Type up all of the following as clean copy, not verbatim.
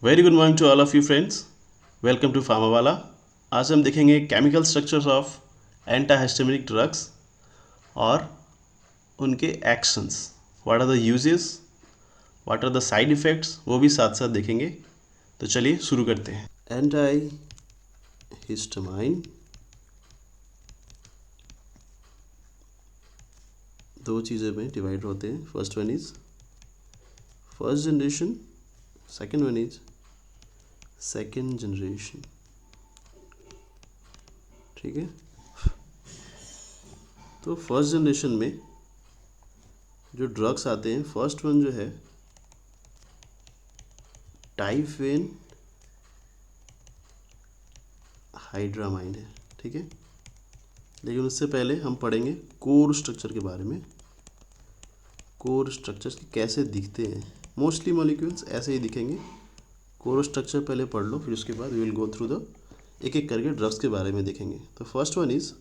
Very good morning to all of you friends. Welcome to Pharmawala. आज हम देखेंगे chemical structures of antihistaminic drugs और उनके actions. What are the uses, what are the side effects, वो भी साथ साथ देखेंगे। तो चलिए शुरू करते हैं। एंटाहिस्टामाइन दो चीज़ों में डिवाइड होते हैं। First one is first generation, second one is second generation. ठीक है, तो फर्स्ट जनरेशन में जो ड्रग्स आते हैं, फर्स्ट वन जो है टाइफेन हाइड्रामाइन है। ठीक है, लेकिन उससे पहले हम पढ़ेंगे कोर स्ट्रक्चर के बारे में। कोर स्ट्रक्चर्स कैसे दिखते हैं। मोस्टली मॉलिक्यूल्स ऐसे ही दिखेंगे। कोर स्ट्रक्चर पहले पढ़ लो, फिर उसके बाद we will go through the एक एक करके ड्रग्स के बारे में देखेंगे। तो first one is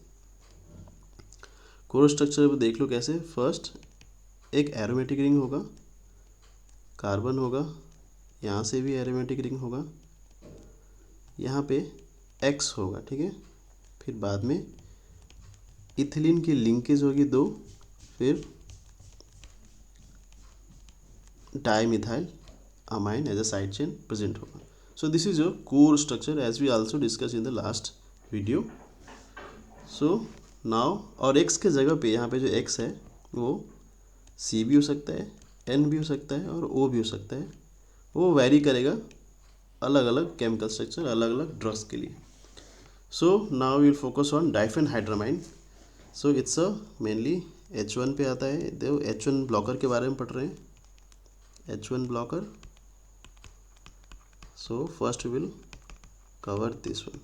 core structure देख लो कैसे। फर्स्ट एक एरोमेटिक रिंग होगा, कार्बन होगा, यहाँ से भी एरोमेटिक रिंग होगा, यहाँ पे एक्स होगा। ठीक है, फिर बाद में इथिलीन की लिंकेज होगी दो, फिर dimethyl amine as a side chain present होगा। So this is your core structure as we also discuss in the last video. So now, और एक्स के जगह पे यहाँ पे जो एक्स है वो सी भी हो सकता है, एन भी हो सकता है और ओ भी हो सकता है। वो वेरी करेगा अलग अलग केमिकल स्ट्रक्चर, अलग अलग ड्रग्स के लिए। So now we will focus on diphenhydramine. So it's a mainly H1 पे आता है। देखो H1 ब्लॉकर के बारे में पढ़ रहे हैं। H1 blocker. So first we will cover this one.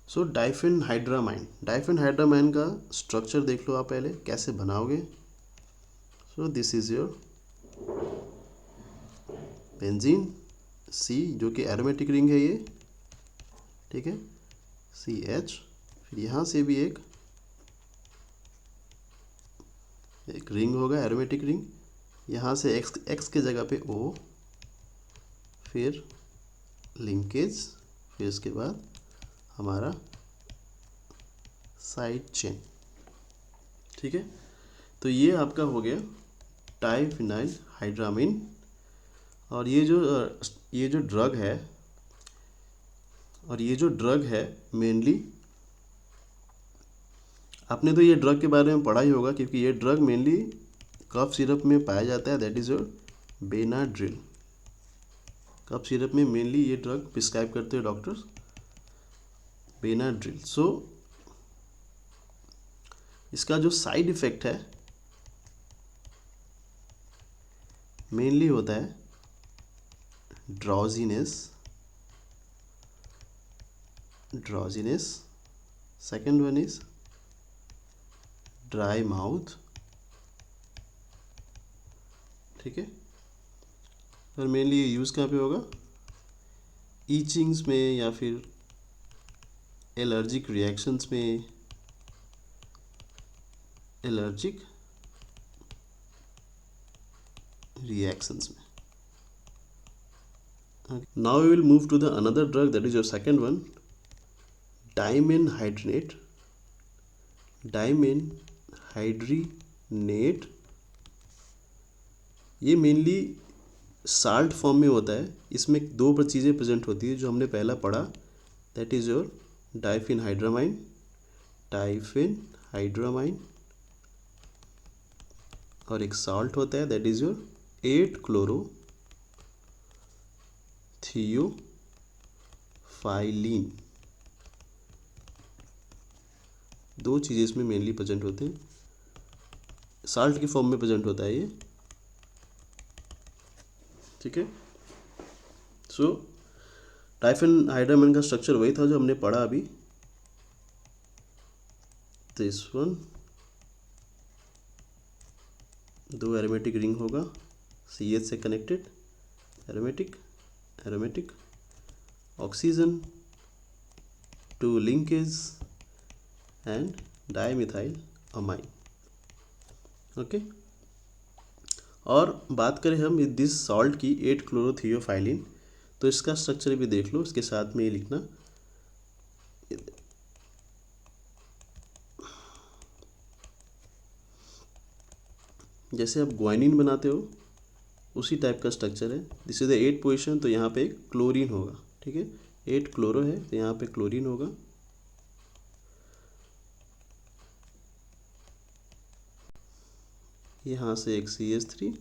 So डाइफेनहाइड्रामाइन, डाइफेनहाइड्रामाइन का स्ट्रक्चर देख लो आप पहले कैसे बनाओगे। सो this is your benzene C, जो कि एरोमेटिक रिंग है ये। ठीक है, CH, फिर यहाँ से भी एक रिंग होगा, एरोमेटिक रिंग। यहाँ से एक्स के जगह पे O, फिर लिंकेज, फिर इसके बाद हमारा साइड चेन। ठीक है, तो ये आपका हो गया डाइफिनाइल हाइड्रामाइन। और ये जो ड्रग है, और ये जो ड्रग है मेनली, आपने तो ये ड्रग के बारे में पढ़ा ही होगा, क्योंकि ये ड्रग मेनली कफ सिरप में पाया जाता है। That is your Benadryl. Cough syrup में मेनली ये ड्रग प्रिस्क्राइब करते हैं डॉक्टर्स, बेनाड्रिल। सो इसका जो साइड इफ़ेक्ट है मेनली होता है drowsiness. Second one is dry mouth. ठीक है, और मेनली ये यूज़ कहाँ पे होगा, ईचिंग्स में या फिर एलर्जिक रिएक्शंस में, now we will move to the another drug, that is your second one, dimenhydrinate. ये मेनली साल्ट फॉर्म में होता है। इसमें दो चीज़ें प्रेजेंट होती है जो हमने पहला पढ़ा, दैट इज़ योर डाइफेनहाइड्रामाइन, और एक साल्ट होता है दैट इज़ योर 8-क्लोरोथियोफाइलिन। दो चीज़ें इसमें मेनली प्रेजेंट होते हैं, साल्ट की फॉर्म में प्रेजेंट होता है ये। ठीक है, सो डाइफेनहाइड्रामाइन का स्ट्रक्चर वही था जो हमने पढ़ा अभी। दिस वन, दो एरोमेटिक रिंग होगा, CH से connected, aromatic oxygen, two linkage and dimethyl amine. Okay, और बात करें हम दिस सॉल्ट की 8-क्लोरोथियोफाइलिन, तो इसका स्ट्रक्चर भी देख लो, इसके साथ में ये लिखना। जैसे आप ग्वाइनिन बनाते हो उसी टाइप का स्ट्रक्चर है। दिस इज द 8 पोजीशन, तो यहाँ पे क्लोरीन होगा, ठीक है। 8 क्लोरो है तो यहाँ पे क्लोरीन होगा। यहाँ से एक CH3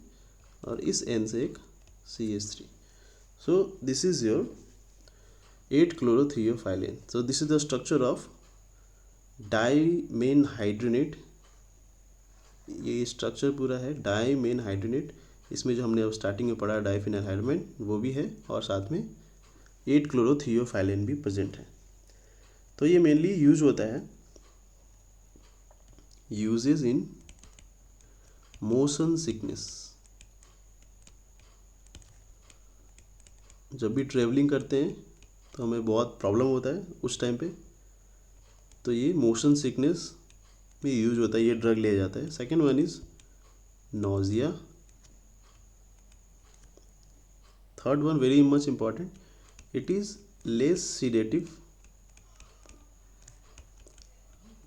और इस एन से एक CH3। So this is your 8 chlorotheophylline. So this is the structure of dimenhydrinate. ये स्ट्रक्चर पूरा है डाईमेन हाइड्रोनेट। इसमें जो हमने अब स्टार्टिंग में पढ़ा डाईफिनाइल हाइड्रोमेन वो भी है, और साथ में 8 क्लोरोथियोफाइलिन भी प्रेजेंट है। तो ये मेनली यूज होता है, यूजेज इन मोशन सिकनेस। जब भी ट्रेवलिंग करते हैं तो हमें बहुत प्रॉब्लम होता है उस टाइम पे, तो ये मोशन सिकनेस में यूज होता है, ये ड्रग लिया जाता है। Second one is nausea. Third one very much important, it is less sedative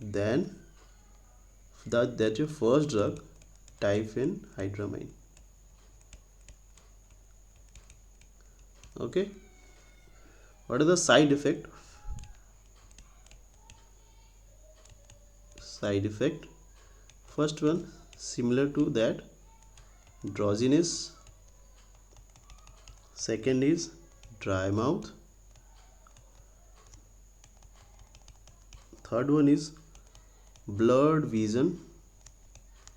than that your first drug diphenhydramine. Okay, what are the side effect? First one similar to that, drowsiness. Second is dry mouth. Third one is blurred vision।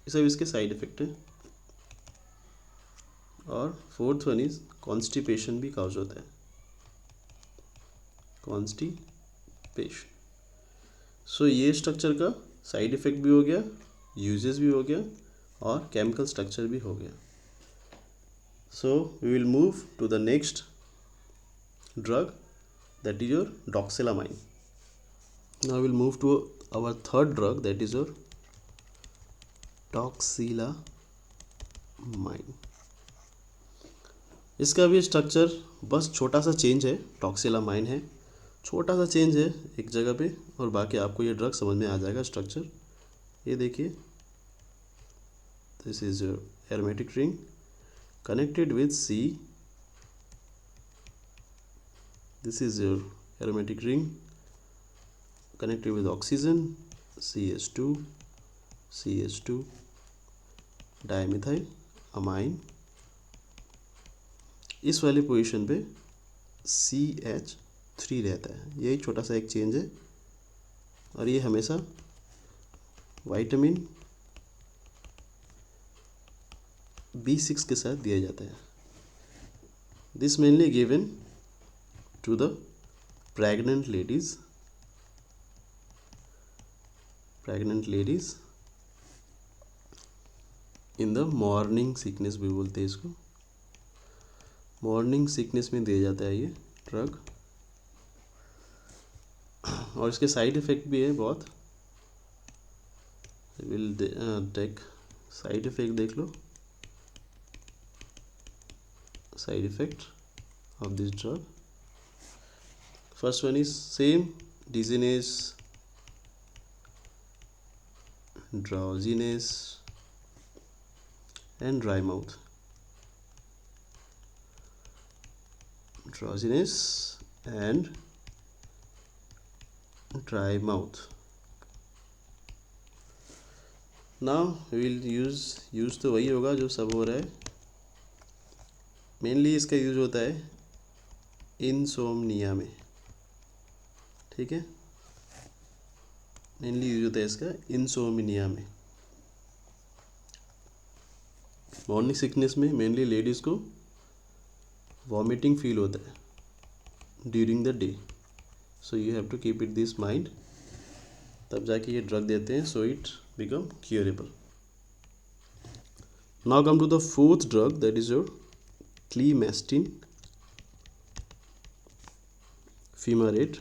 ये सब इसके side effect है। और fourth one is constipation भी cause होता है, constipation. सो ये structure का साइड इफेक्ट भी हो गया, यूजेस भी हो गया, और केमिकल स्ट्रक्चर भी हो गया। So we will move to the next drug, that is your doxylamine. Now we'll move to our third drug, that is your doxylamine. इसका भी स्ट्रक्चर बस छोटा सा चेंज है, टॉक्सिलामाइन है, छोटा सा चेंज है एक जगह पे, और बाकी आपको ये ड्रग समझ में आ जाएगा स्ट्रक्चर। ये देखिए, this is your aromatic ring connected with C। This is your aromatic ring connected with oxygen, CH2, CH2, dimethyl amine। इस वाली पोजीशन पे CH3 रहता है, यही छोटा सा एक चेंज है, और ये हमेशा विटामिन B6 के साथ दिया जाता है। This mainly given to the pregnant ladies in the morning sickness भी बोलते हैं इसको, मॉर्निंग सिकनेस में दिया जाता है ये ड्रग। और इसके साइड इफेक्ट भी है बहुत, विल टेक साइड इफेक्ट देख लो। Side effect of this drug, first one is same, dizziness, drowsiness and dry mouth, drowsiness and dry mouth। now we will use तो वही होगा जो सब हो रहा है। मेनली इसका यूज होता है इंसोम्निया में, ठीक है, मेनली यूज होता है इसका इंसोमिनिया में। मॉर्निंग सिकनेस में मेनली लेडीज़ को वॉमिटिंग फील होता है during the day, so you have to keep it this mind, तब जाके ये ड्रग देते हैं, so it become curable. Now come to the fourth drug, that is your clemastine fumarate।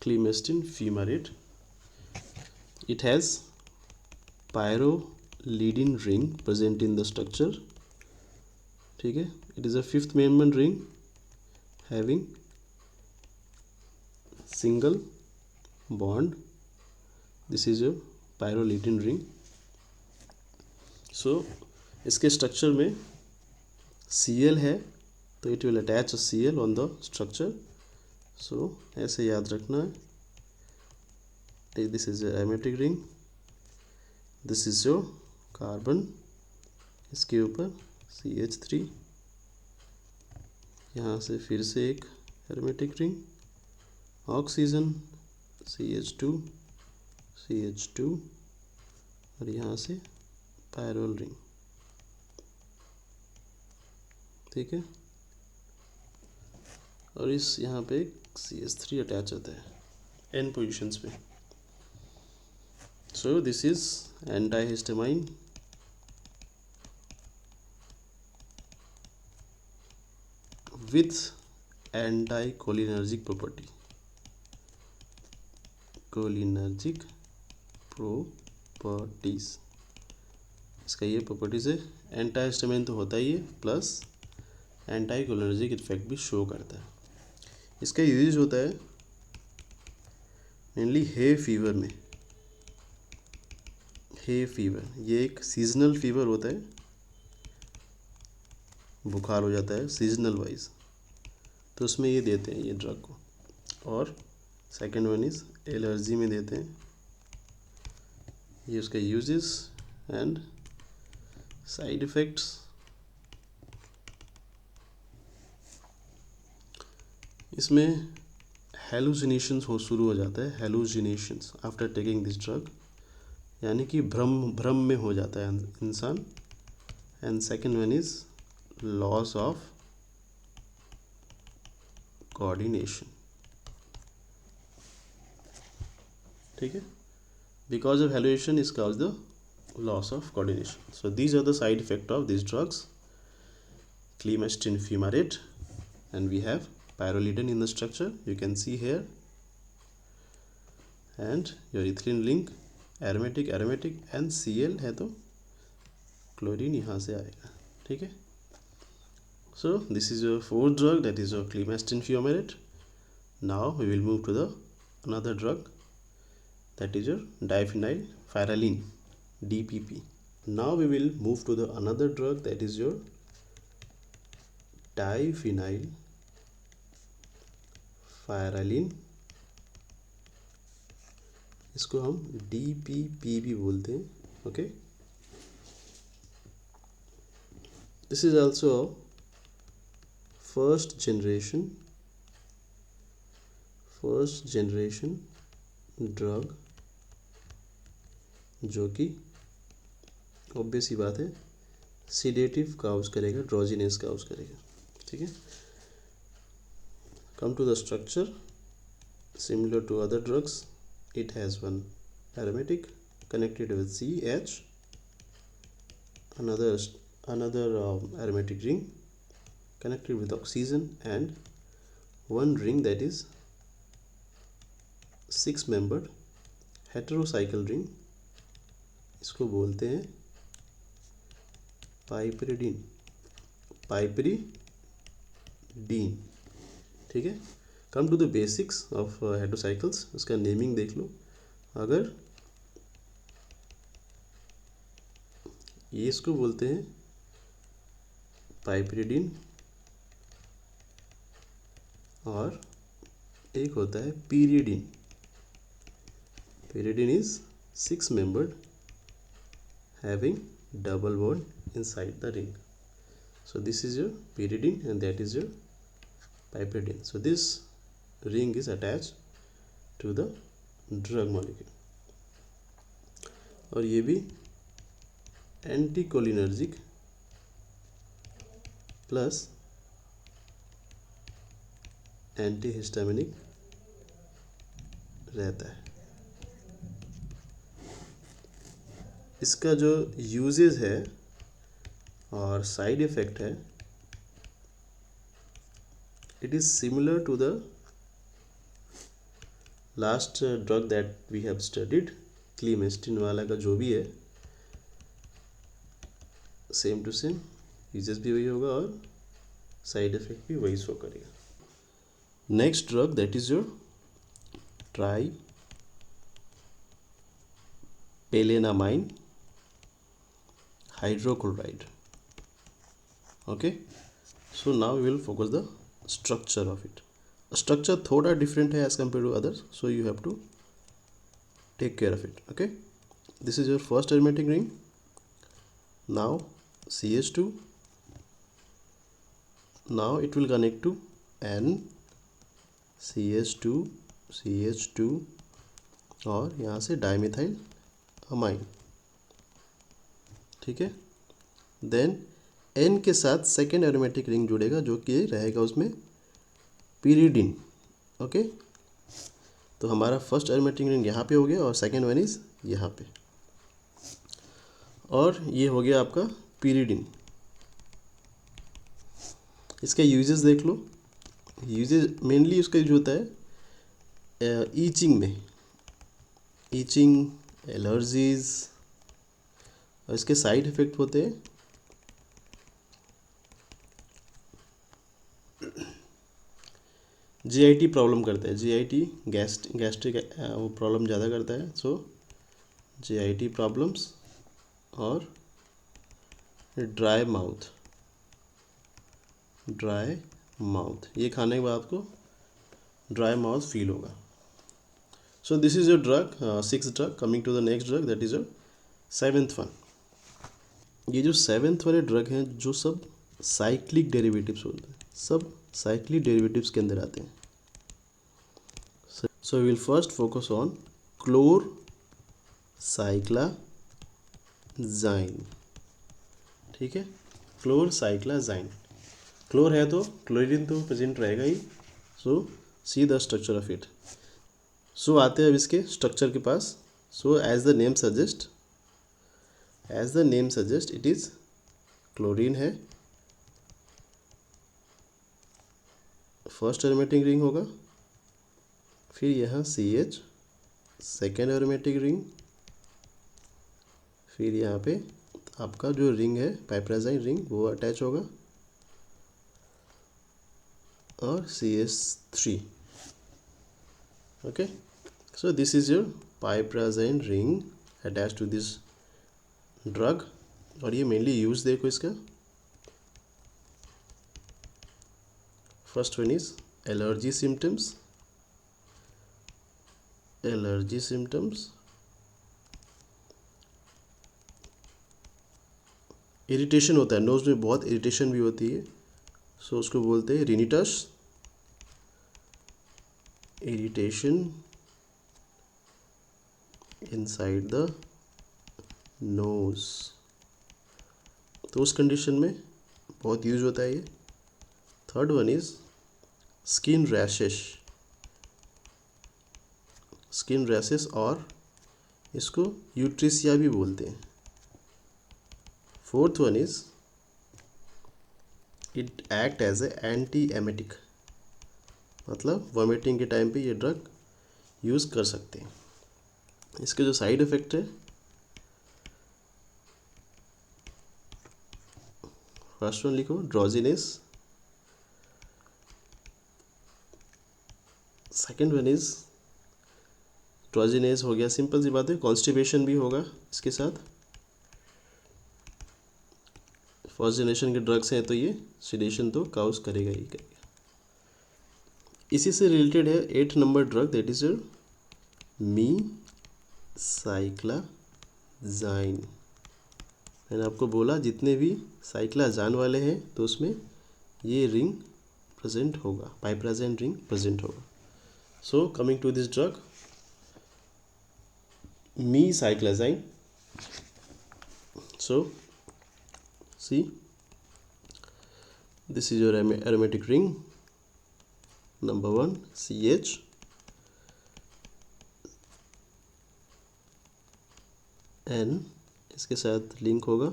Clemestin fumarate, it has pyrrolidine ring present in the structure, ठीक है. It is a fifth member ring having single bond. This is your pyrrolidine ring. So इसके structure में Cl है तो it will attach Cl on the structure. So ऐसे याद रखना है. This is aromatic ring. This is your carbon. इसके ऊपर CH3. यहाँ से फिर से एक aromatic ring. Oxygen CH2 CH2 और यहाँ से पायरोल रिंग. ठीक है. और इस यहाँ पे CH3 अटैच होता है N पोजिशंस पे. So this is antihistamine. With anticholinergic property. Cholinergic properties. इसका ये प्रॉपर्टीज है. एंटाइहिस्टामाइन तो होता ही है प्लस एंटाइकोलिनर्जिक इफेक्ट भी शो करता है. इसका यूज होता है मेनली हे फीवर में. हे फीवर ये एक सीजनल फीवर होता है. बुखार हो जाता है सीजनल वाइज तो उसमें ये देते हैं ये ड्रग को. और सेकेंड वन इज एलर्जी में देते हैं. ये उसका यूजेस एंड साइड इफ़ेक्ट्स. इसमें हेलुसिनेशंस शुरू हो जाता है. Hallucinations after taking this drug. यानी कि भ्रम में हो जाता है इंसान. And second one is loss of coordination. ठीक है. Because of hallucination is cause the loss of coordination. So these are the side effect of this drugs. Clemestin fumarate, and we have pyrrolidine in the structure you can see here, and your ethylene link aromatic and Cl है तो chlorine यहाँ से आएगा. ठीक है. So this is your fourth drug, that is your clemestin fumarate. Now we will move to the another drug, that is your diphenyl pyrrolene DPP. Now we will move to the another drug, that is your diphenyl pyrrolene. इसको हम DPP भी बोलते हैं. Okay. This is also first generation drug जो कि obvious ही बात है sedative cause करेगा, ड्रोजिनेस काउज करेगा. ठीक है. Come to the structure. Similar to other drugs, it has one aromatic connected with CH, another aromatic ring connected with oxygen, and one ring that is 6-membered heterocycle ring. इसको बोलते हैं piperidine. ठीक है. Come to the basics of heterocycles. उसका naming देख लो. अगर ये इसको बोलते हैं पाइपरिडीन और एक होता है पीरियडिन. पीरियडिन is 6-membered having double bond inside the ring. So this is your pyridine and that is your piperidine. So this ring is attached to the drug molecule. और ये भी एंटीकोलिनर्जिक प्लस एंटीहिस्टामिनिक रहता है. इसका जो यूजेस है और side effect है, it is similar to the last drug that we have studied. Clemastine वाला का जो भी है सेम टू सेम. यूजेस भी वही होगा और साइड इफेक्ट भी वही शो करेगा. Next drug that is your tripelennamine hydrochloride. Okay, so now we will focus the structure of it. Structure थोड़ा डिफरेंट है as compare to others, so you have to take care of it. Okay, this is your first aromatic ring. Now CH2, now it will connect to N CH2 CH2 और यहाँ से dimethyl amine. ठीक है, then N के साथ second aromatic ring जुड़ेगा जो कि रहेगा उसमें पीरिडिन. ओके, तो हमारा फर्स्ट एरोमेटिक रिंग यहाँ पे हो गया और सेकेंड वन इज यहाँ पे, और ये हो गया आपका पीरिडिन. इसका यूजेस देख लो. यूजेस मेनली उसका यूज होता है ईचिंग में, ईचिंग, एलर्जीज, और इसके साइड इफ़ेक्ट होते हैं जीआईटी प्रॉब्लम करता है. जीआईटी गैस्ट्रिक वो प्रॉब्लम ज़्यादा करता है. सो जीआईटी प्रॉब्लम्स और ड्राई माउथ, ये खाने के बाद आपको ड्राई माउथ फील होगा. So this is your drug, 6th drug. Coming to the next drug that is your 7th one. ये जो 7th वाले ड्रग हैं जो सब साइक्लिक डेरिवेटिव्स होते हैं, सब साइक्लिक डेरिवेटिव्स के अंदर आते हैं. So we will first focus on chlorcyclizine. ठीक है, क्लोरसाइक्लाजाइन. क्लोर है तो क्लोरीन तो प्रेजेंट रहेगा ही. So see the structure of it. So आते हैं अब इसके स्ट्रक्चर के पास. So as the name suggest it is chlorine है, फर्स्ट एरोमेटिक रिंग होगा, फिर यहाँ CH सेकेंड एरोमेटिक रिंग, फिर यहाँ पे आपका जो रिंग है पाइपराजाइन रिंग वो अटैच होगा, और CH3. Okay, so this is your piperazine ring attach to this drug. और ये मेनली यूज देखो इसका. First one is allergy symptoms. Irritation होता है, नोज में बहुत इरिटेशन भी होती है. सो उसको बोलते हैं rhinitis, irritation inside the nose. तो उस कंडीशन में बहुत यूज होता है ये. Third one is skin rashes और इसको यूट्रिसिया भी बोलते हैं. Fourth one is it act as a anti emetic, मतलब वॉमिटिंग के टाइम पे ये ड्रग यूज़ कर सकते हैं. इसके जो साइड इफ़ेक्ट है, फर्स्ट वन लिखो drowsiness, second one is drowsiness हो गया, सिंपल सी बात है. कॉन्स्टिपेशन भी होगा इसके साथ. फर्स्ट जनरेशन के ड्रग्स हैं तो ये सिडेशन तो काउज करेगा ही करेगा. इसी से रिलेटेड है 8 number drug that is your meclizine. मैंने आपको बोला जितने भी साइक्लाजान वाले हैं तो उसमें ये रिंग प्रेजेंट होगा, पाइपराजाइन रिंग प्रेजेंट होगा. So coming to this drug meclizine. So see this is your aromatic ring number 1 CH, N इसके साथ लिंक होगा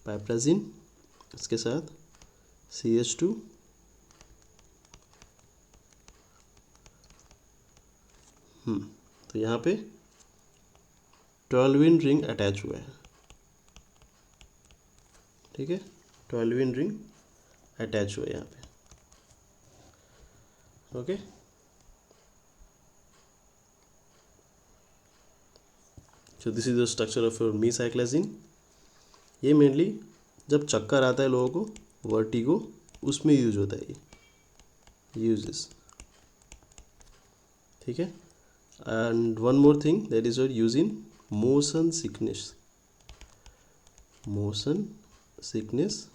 पाइपराजिन, इसके साथ CH2, तो यहाँ पे 12 रिंग अटैच हुआ है. ठीक है, 12 रिंग अटैच हुआ यहाँ पे। Okay, so this is the structure of meclizine. ये मेनली जब चक्कर आता है लोगों को, वर्टिगो, उसमें यूज होता है ये यूजेस, ठीक है। And one more thing that is use in motion sickness, motion sickness,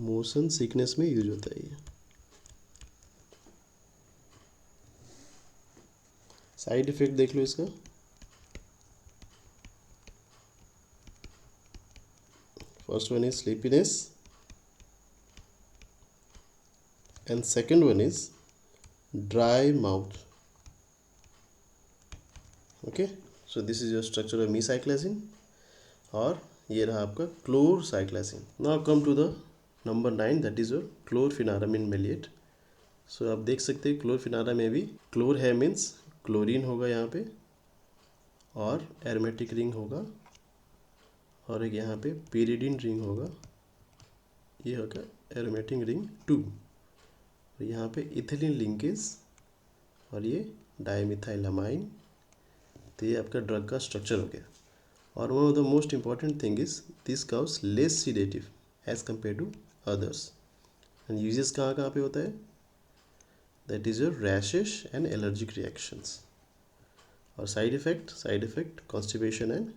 motion sickness में यूज होता है ये। साइड इफेक्ट देख लो इसका। First one is sleepiness and second one is dry mouth. Okay, so this is your structure of meclizine. और ये रहा आपका chlorcyclizine. Now come to the number 9, that is your chlorpheniramine maleate. सो आप देख सकते हैं क्लोरफिनारा में भी क्लोर है, मीन्स क्लोरीन होगा यहाँ पे, और एरोमेटिक रिंग होगा, और एक यहाँ पे पेरिडीन रिंग होगा, ये होगा एरोमेटिक रिंग 2, और यहाँ पे इथिलीन लिंकेज, और ये डाइमिथाइलमाइन। तो ये आपका ड्रग का स्ट्रक्चर हो गया। और one of the most important thing is this cause less sedative as compare to others. And uses कहाँ कहाँ पे होता है, that is your rashes and allergic reactions. और side effect constipation and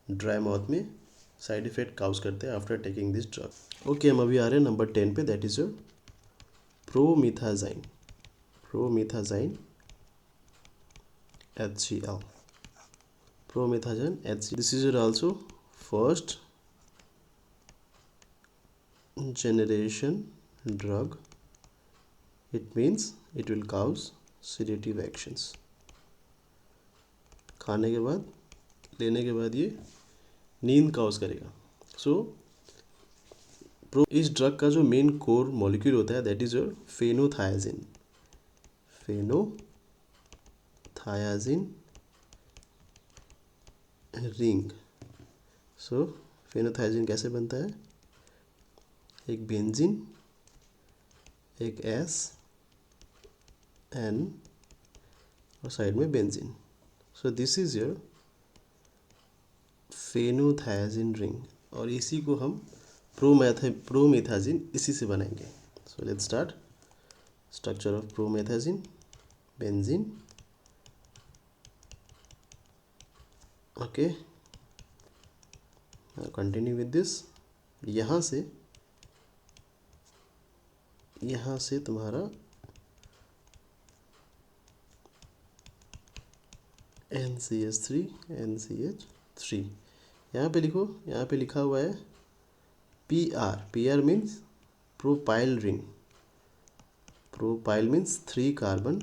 dry mouth में साइड इफेक्ट काउज करते हैं after taking this drug. Okay, हम अभी आ रहे हैं नंबर 10 पे, that is your promethazine, promethazine HCl, promethazine HCl. This is also first generation drug. It means it will cause sedative actions. खाने के बाद, लेने के बाद ये नींद काउज करेगा। सो इस ड्रग का जो मेन कोर मॉलिक्यूल होता है that is your phenothiazine, phenothiazine ring. So phenothiazine कैसे बनता है, एक बेंजीन, एक एस एन, और साइड में benzene. So this is your phenothiazine ring, और इसी को हम प्रोमेथाजिन इसी से बनाएंगे। So let's start. Structure of promethazine, benzene, okay, continue with this. यहाँ से तुम्हारा NCH3, NCH3 यहाँ पे लिखो, यहाँ पे लिखा हुआ है PR means propyl ring, propyl means 3 carbon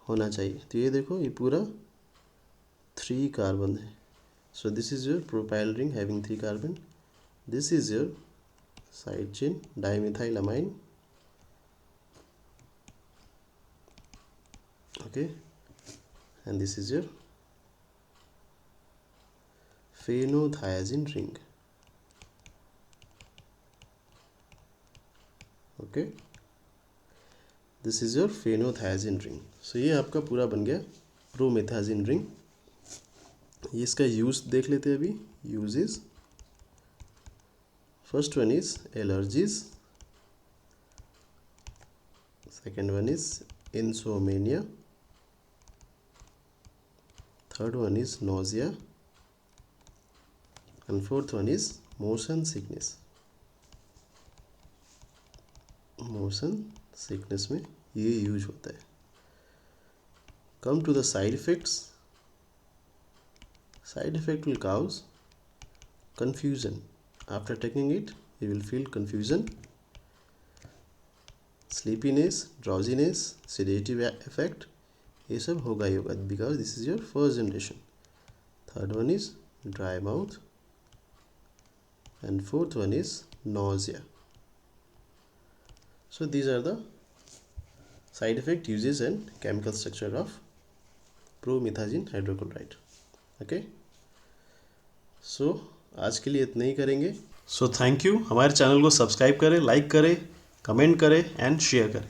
होना चाहिए। तो ये देखो, ये पूरा 3 कार्बन है। So this is your propyl ring having 3 carbon. This is your side chain dimethylamine, okay, and this is your phenothiazine ring, okay, this is your phenothiazine ring। so ये आपका पूरा बन गया प्रोमेथाजिन रिंग। ये इसका use देख लेते हैं अभी। Uses, first one is allergies, second one is insomnia, third one is nausea, and fourth one is motion sickness। motion sickness में ये यूज होता है। come to the side effects। side effect will cause confusion, after taking it you will feel confusion, sleepiness, drowsiness, sedative effect, ये सब होगा ही होगा because this is your first generation. Third one is dry mouth, and fourth one is nausea। so these are the side effect, uses and chemical structure of promethazine hydrochloride। okay, so आज के लिए इतना ही करेंगे। So thank you. हमारे channel को subscribe करें, like करें, comment करें एंड शेयर करें।